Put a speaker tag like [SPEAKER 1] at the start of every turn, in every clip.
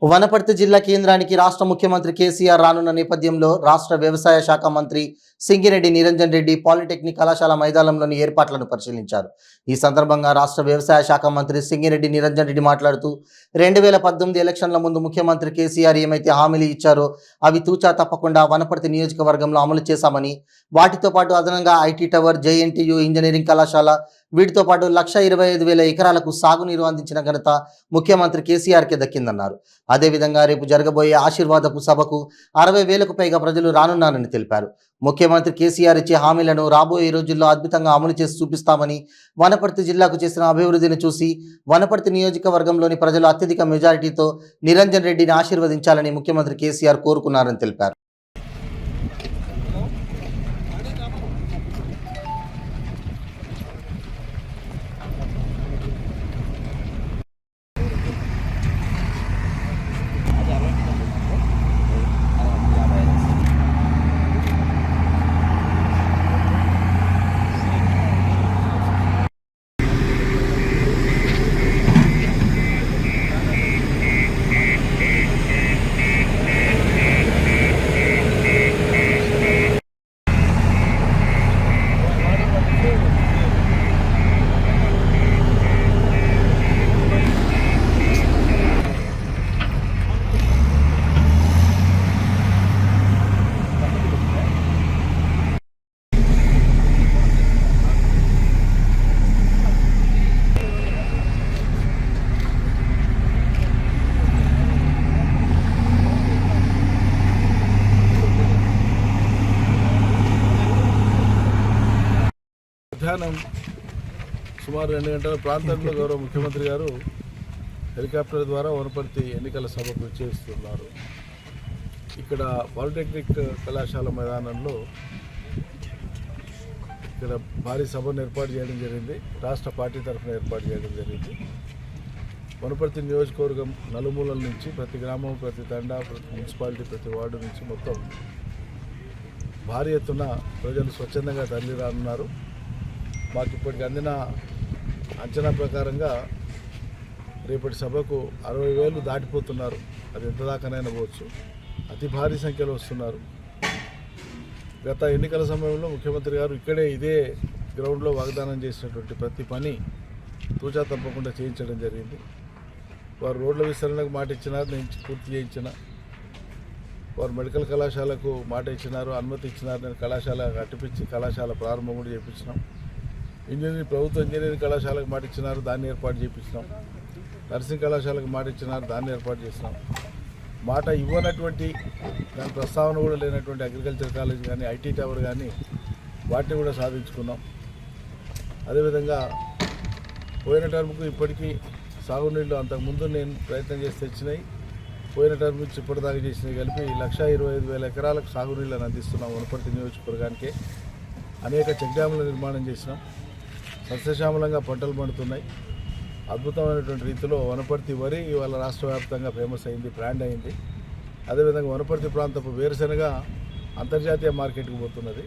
[SPEAKER 1] వనపర్తి జిల్లా కేంద్రానికి రాష్ట్ర ముఖ్యమంత్రి కేసీఆర్ రానున్న నేపథ్యంలో రాష్ట్ర వ్యవసాయ శాఖ మంత్రి సింగిరెడ్డి నిరంజన్ రెడ్డి పాలిటెక్నిక్ కళాశాల మైదానంలోని ఏర్పాట్లను పరిశీలించారు. ఈ సందర్భంగా రాష్ట్ర వ్యవసాయ శాఖ మంత్రి సింగిరెడ్డి నిరంజన్ రెడ్డి మాట్లాడుతూ 2018 ఎలక్షన్ల ముందు ముఖ్యమంత్రి కేసీఆర్ ఏమైతే హామీలు ఇచ్చారో అవి తూచా తప్పకుండా వనపర్తి నియోజకవర్గంలో అమలు చేశామని, వాటితో పాటు అదనంగా ఐటీ టవర్, జేఎన్టీయూ ఇంజనీరింగ్ కళాశాల, వీటితో పాటు 1,25,000 ఎకరాలకు సాగునీరు అందించిన ఘనత ముఖ్యమంత్రి కేసీఆర్కే దక్కిందన్నారు. అదేవిధంగా రేపు జరగబోయే ఆశీర్వాదపు సభకు 60,000కు పైగా ప్రజలు రానున్నారని తెలిపారు. ముఖ్యమంత్రి కేసీఆర్ ఇచ్చే హామీలను రాబోయే రోజుల్లో అద్భుతంగా అమలు చేసి చూపిస్తామని, వనపర్తి జిల్లాకు చేసిన అభివృద్ధిని చూసి వనపర్తి నియోజకవర్గంలోని ప్రజలు అత్యధిక మెజారిటీతో నిరంజన్ రెడ్డిని ఆశీర్వదించాలని ముఖ్యమంత్రి కేసీఆర్ కోరుకున్నారని తెలిపారు.
[SPEAKER 2] మధ్యాహ్నం సుమారు 2 గంటల ప్రాంతంలో గౌరవ ముఖ్యమంత్రి గారు హెలికాప్టర్ ద్వారా వనపర్తి ఎన్నికల సభకు చేస్తున్నారు. ఇక్కడ పాలిటెక్నిక్ కళాశాల మైదానంలో ఇక్కడ భారీ సభను ఏర్పాటు చేయడం జరిగింది. రాష్ట్ర పార్టీ తరఫున ఏర్పాటు చేయడం జరిగింది. వనపర్తి నియోజకవర్గం నలుమూలల నుంచి, ప్రతి గ్రామం, ప్రతి తండా, ప్రతి మున్సిపాలిటీ, ప్రతి వార్డు నుంచి మొత్తం భారీ ఎత్తున ప్రజలు స్వచ్ఛందంగా తరలి రానున్నారు. మాకు ఇప్పటికి అందిన అంచనా ప్రకారంగా రేపటి సభకు 60,000 దాటిపోతున్నారు. అది ఎంత దాకానైనా పోవచ్చు. అతి భారీ సంఖ్యలో వస్తున్నారు. గత ఎన్నికల సమయంలో ముఖ్యమంత్రి గారు ఇక్కడే ఇదే గ్రౌండ్లో వాగ్దానం చేసినటువంటి ప్రతి పని తూచా తప్పకుండా చేయించడం జరిగింది. వారు రోడ్ల విస్తరణకు మాట ఇచ్చినారు, నేను పూర్తి చేయించిన. వారు మెడికల్ కళాశాలకు మాట ఇచ్చినారు, అనుమతి ఇచ్చినారు, నేను కళాశాల కట్టిపించి కళాశాల ప్రారంభం కూడా చేయించినాం. ప్రభుత్వ ఇంజనీరింగ్ కళాశాలకు మాట ఇచ్చినారు, దాన్ని ఏర్పాటు చేయించినాం. నర్సింగ్ కళాశాలకు మాట ఇచ్చినారు, దాన్ని ఏర్పాటు చేసినాం. మాట ఇవ్వనటువంటి, దాని ప్రస్తావన కూడా లేనటువంటి అగ్రికల్చర్ కాలేజ్ కానీ, ఐటీ టవర్ కానీ, వాటిని కూడా సాధించుకున్నాం. అదేవిధంగా పోయిన టర్మ్కు ఇప్పటికీ సాగునీళ్ళు అంతకుముందు నేను ప్రయత్నం చేసి తెచ్చినాయి, పోయిన టర్మ్ నుంచి ఇప్పటిదాకా చేసినవి కలిపి 1,25,000 ఎకరాలకు సాగునీళ్ళని అందిస్తున్నాం. వనపర్తి నియోజకవర్గానికే అనేక చెక్ డ్యాముల నిర్మాణం చేసినాం. సస్యశ్యామలంగా పంటలు పండుతున్నాయి. అద్భుతమైనటువంటి రీతిలో వనపర్తి వరి ఇవాళ రాష్ట్ర వ్యాప్తంగా ఫేమస్ అయింది, బ్రాండ్ అయింది. అదేవిధంగా వనపర్తి ప్రాంతపు వేరుశెనగ అంతర్జాతీయ మార్కెట్కి పోతున్నది.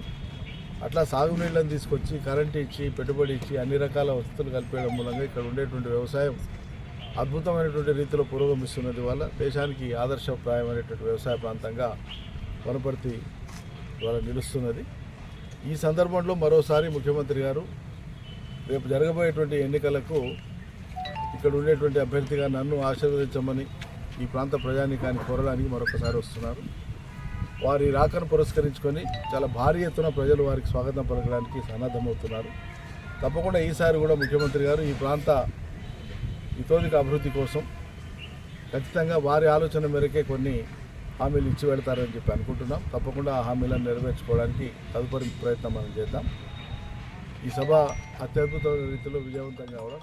[SPEAKER 2] అట్లా సాగునీళ్ళని తీసుకొచ్చి, కరెంటు ఇచ్చి, పెట్టుబడి ఇచ్చి, అన్ని రకాల వసతులు కలిపేయడం మూలంగా ఇక్కడ ఉండేటువంటి వ్యవసాయం అద్భుతమైనటువంటి రీతిలో పురోగమిస్తున్నది. వల్ల దేశానికి ఆదర్శప్రాయమైనటువంటి వ్యవసాయ ప్రాంతంగా వనపర్తి ఇవాళ నిలుస్తున్నది. ఈ సందర్భంలో మరోసారి ముఖ్యమంత్రి గారు రేపు జరగబోయేటువంటి ఎన్నికలకు ఇక్కడ ఉండేటువంటి అభ్యర్థిగా నన్ను ఆశీర్వదించమని ఈ ప్రాంత ప్రజానీకాన్ని కోరడానికి మరొకసారి వస్తున్నారు. వారి రాకను పురస్కరించుకొని చాలా భారీ ఎత్తున ప్రజలు వారికి స్వాగతం పలకడానికి సన్నద్ధమవుతున్నారు. తప్పకుండా ఈసారి కూడా ముఖ్యమంత్రి గారు ఈ ప్రాంత ఇతోదిక అభివృద్ధి కోసం ఖచ్చితంగా వారి ఆలోచన మేరకే కొన్ని హామీలు ఇచ్చి వెళతారని చెప్పి అనుకుంటున్నాం. తప్పకుండా ఆ హామీలను నెరవేర్చుకోవడానికి తదుపరి ప్రయత్నం మనం చేద్దాం. ఈ సభ అత్యద్భుతమైన రీతిలో విజయవంతంగా అవడం